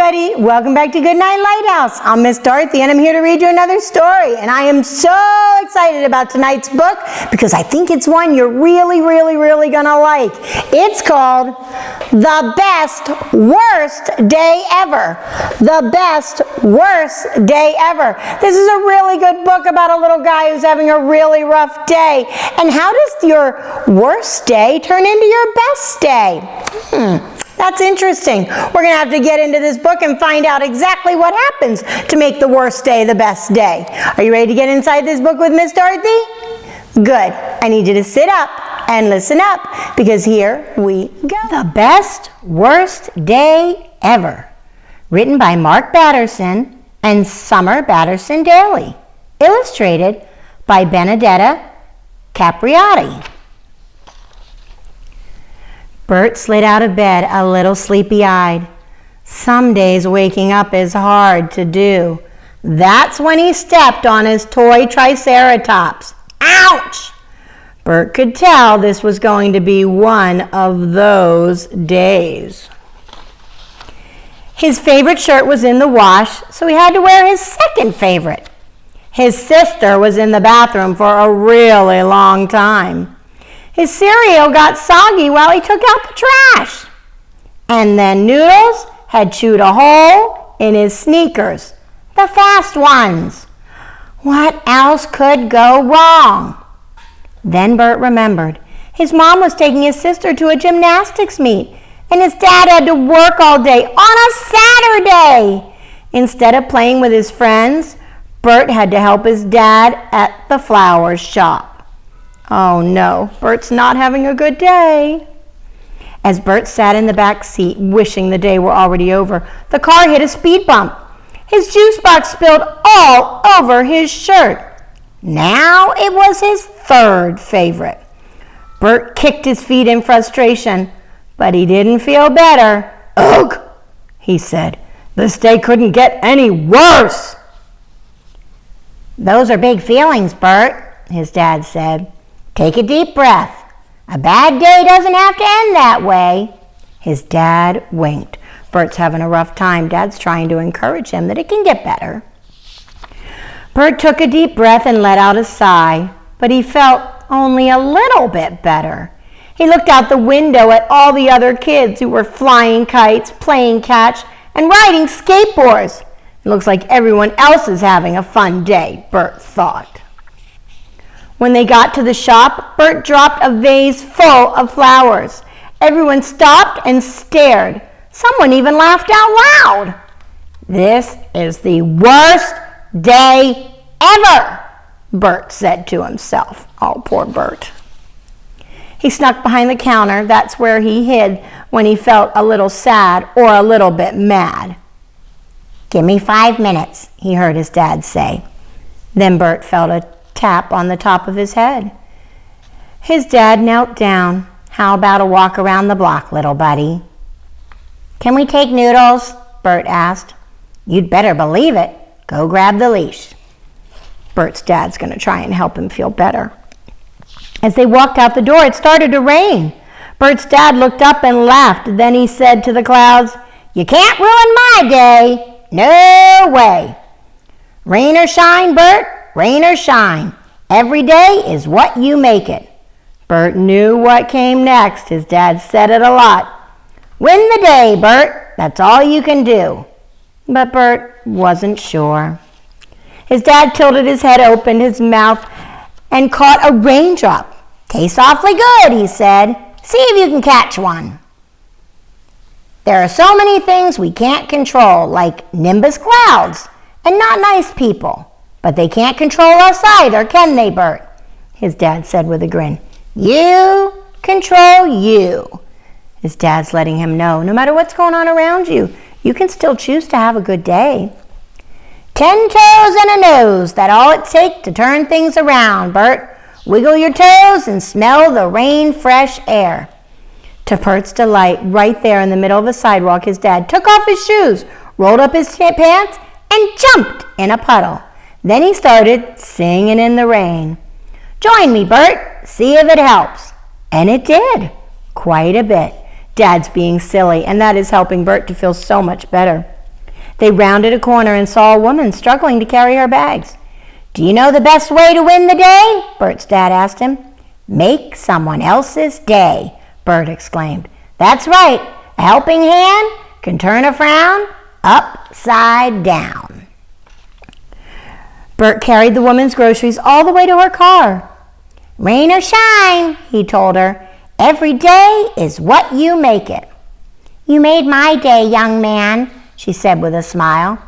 everybody. Welcome back to Goodnight Lighthouse. I'm Miss Dorothy and I'm here to read you another story. And I am so excited about tonight's book because I think it's one you're really gonna like. It's called The Best Worst Day Ever. The Best Worst Day Ever. This is a really good book about a little guy who's having a really rough day. And how does your worst day turn into your best day? That's interesting. We're going to have to get into this book and find out exactly what happens to make the worst day the best day. Are you ready to get inside this book with Miss Dorothy? Good. I need you to sit up and listen up because here we go. The Best Worst Day Ever. Written by Mark Batterson and Summer Batterson Daly. Illustrated by Benedetta Capriati. Bert slid out of bed a little sleepy-eyed. Some days waking up is hard to do. That's when he stepped on his toy Triceratops. Ouch! Bert could tell this was going to be one of those days. His favorite shirt was in the wash, so he had to wear his second favorite. His sister was in the bathroom for a really long time. His cereal got soggy while he took out the trash. And then Noodles had chewed a hole in his sneakers, the fast ones. What else could go wrong? Then Bert remembered. His mom was taking his sister to a gymnastics meet, and his dad had to work all day on a Saturday. Instead of playing with his friends, Bert had to help his dad at the flower shop. Oh no, Bert's not having a good day. As Bert sat in the back seat, wishing the day were already over, the car hit a speed bump. His juice box spilled all over his shirt. Now it was his third favorite. Bert kicked his feet in frustration, but he didn't feel better. Ugh, he said, this day couldn't get any worse. Those are big feelings, Bert, his dad said. Take a deep breath. A bad day doesn't have to end that way. His dad winked. Bert's having a rough time. Dad's trying to encourage him that it can get better. Bert took a deep breath and let out a sigh, but he felt only a little bit better. He looked out the window at all the other kids who were flying kites, playing catch, and riding skateboards. It looks like everyone else is having a fun day, Bert thought. When they got to the shop, Bert dropped a vase full of flowers. Everyone stopped and stared. Someone even laughed out loud. This is the worst day ever, Bert said to himself. Oh, poor Bert. He snuck behind the counter. That's where he hid when he felt a little sad or a little bit mad. Give me 5 minutes, he heard his dad say. Then Bert felt a tap on the top of his head. His dad knelt down. How about a walk around the block, little buddy? Can we take Noodles? Bert asked. You'd better believe it. Go grab the leash. Bert's dad's going to try and help him feel better. As they walked out the door, it started to rain. Bert's dad looked up and laughed. Then he said to the clouds, You can't ruin my day. No way. Rain or shine, Bert. Rain or shine, every day is what you make it. Bert knew what came next. His dad said it a lot. Win the day, Bert. That's all you can do. But Bert wasn't sure. His dad tilted his head, opened his mouth, and caught a raindrop. Tastes awfully good, he said. See if you can catch one. There are so many things we can't control, like nimbus clouds and not nice people. But they can't control us either, can they, Bert? His dad said with a grin. You control you. His dad's letting him know, no matter what's going on around you, you can still choose to have a good day. 10 toes and a nose, that's all it takes to turn things around, Bert. Wiggle your toes and smell the rain fresh air. To Bert's delight, right there in the middle of the sidewalk, his dad took off his shoes, rolled up his pants, and jumped in a puddle. Then he started singing in the rain. Join me, Bert. See if it helps. And it did. Quite a bit. Dad's being silly, and that is helping Bert to feel so much better. They rounded a corner and saw a woman struggling to carry her bags. "Do you know the best way to win the day?" Bert's dad asked him. "Make someone else's day," Bert exclaimed. "That's right. A helping hand can turn a frown upside down." Bert carried the woman's groceries all the way to her car. "Rain or shine," he told her, "every day is what you make it." "You made my day, young man," she said with a smile.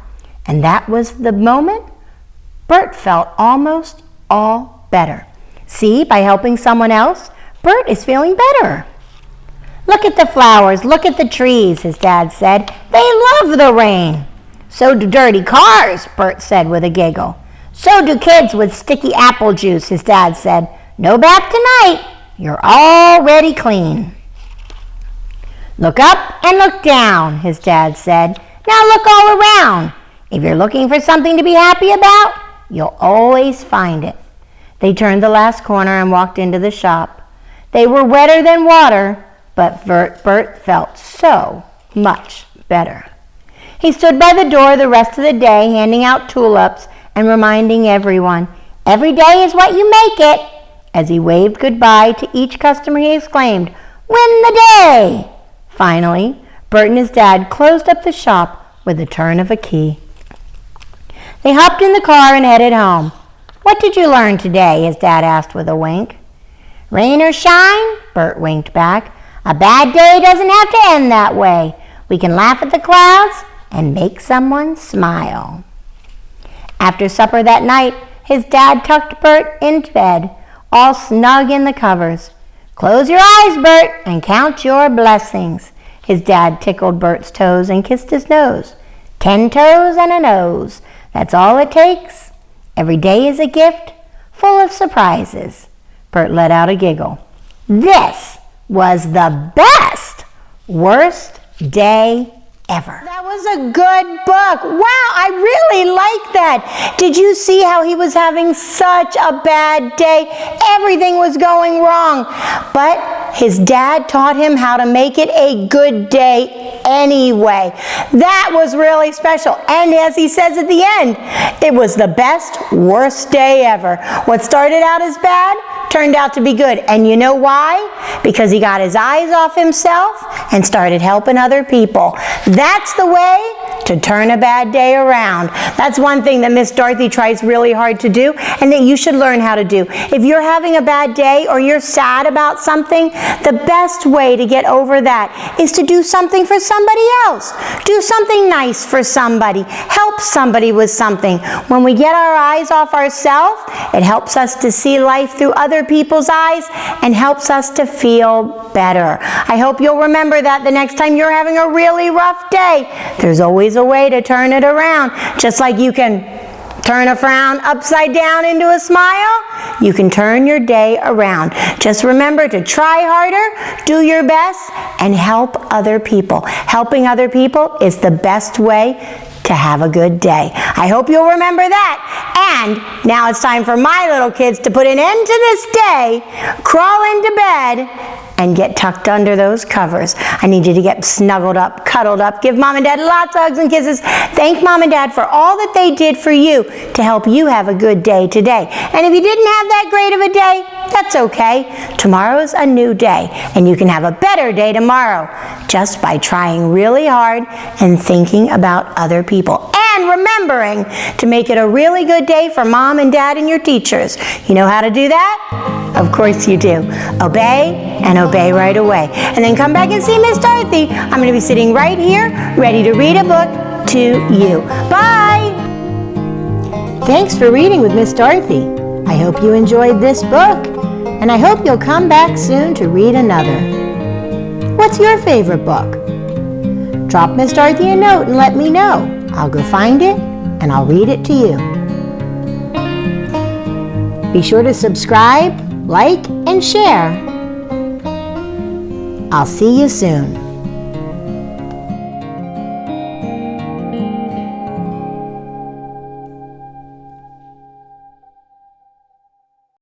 And that was the moment Bert felt almost all better. See, by helping someone else, Bert is feeling better. "Look at the flowers, look at the trees," his dad said. "They love the rain." "So do dirty cars," Bert said with a giggle. "So do kids with sticky apple juice," his dad said. "No bath tonight. You're already clean." "Look up and look down," his dad said. "Now look all around. If you're looking for something to be happy about, you'll always find it." They turned the last corner and walked into the shop. They were wetter than water, but Bert felt so much better. He stood by the door the rest of the day, handing out tulips and reminding everyone, "Every day is what you make it." As he waved goodbye to each customer, he exclaimed, "Win the day!" Finally, Bert and his dad closed up the shop with a turn of a key. They hopped in the car and headed home. "What did you learn today?" his dad asked with a wink. "Rain or shine," Bert winked back, "a bad day doesn't have to end that way. We can laugh at the clouds and make someone smile." After supper that night, his dad tucked Bert into bed, all snug in the covers. "Close your eyes, Bert, and count your blessings." His dad tickled Bert's toes and kissed his nose. 10 toes and a nose. That's all it takes. Every day is a gift, full of surprises. Bert let out a giggle. This was the best, worst day ever. That was a good book. Wow, I really like that. Did you see how he was having such a bad day? Everything was going wrong. But his dad taught him how to make it a good day anyway. That was really special. And as he says at the end, it was the best, worst day ever. What started out as bad turned out to be good. And you know why? Because he got his eyes off himself and started helping other people. That's the way to turn a bad day around. That's one thing that Miss Dorothy tries really hard to do and that you should learn how to do. If you're having a bad day or you're sad about something, the best way to get over that is to do something for somebody else. Do something nice for somebody. Help somebody with something. When we get our eyes off ourselves, it helps us to see life through other people's eyes and helps us to feel better. I hope you'll remember that the next time you're having a really rough day. There's always a way to turn it around. Just like you can turn a frown upside down into a smile, you can turn your day around. Just remember to try harder, do your best, and help other people. Helping other people is the best way to have a good day. I hope you'll remember that. And now it's time for my little kids to put an end to this day, crawl into bed, and get tucked under those covers. I need you to get snuggled up, cuddled up, give Mom and Dad lots of hugs and kisses. Thank Mom and Dad for all that they did for you to help you have a good day today. And if you didn't have that great of a day, that's okay. Tomorrow's a new day, and you can have a better day tomorrow just by trying really hard and thinking about other people. And remembering to make it a really good day for Mom and Dad and your teachers. You know how to do that? Of course you do. Obey and obey right away. And then come back and see Miss Dorothy. I'm going to be sitting right here, ready to read a book to you. Bye! Thanks for reading with Miss Dorothy. I hope you enjoyed this book, and I hope you'll come back soon to read another. What's your favorite book? Drop Miss Dorothy a note and let me know. I'll go find it, and I'll read it to you. Be sure to subscribe, like, and share. I'll see you soon.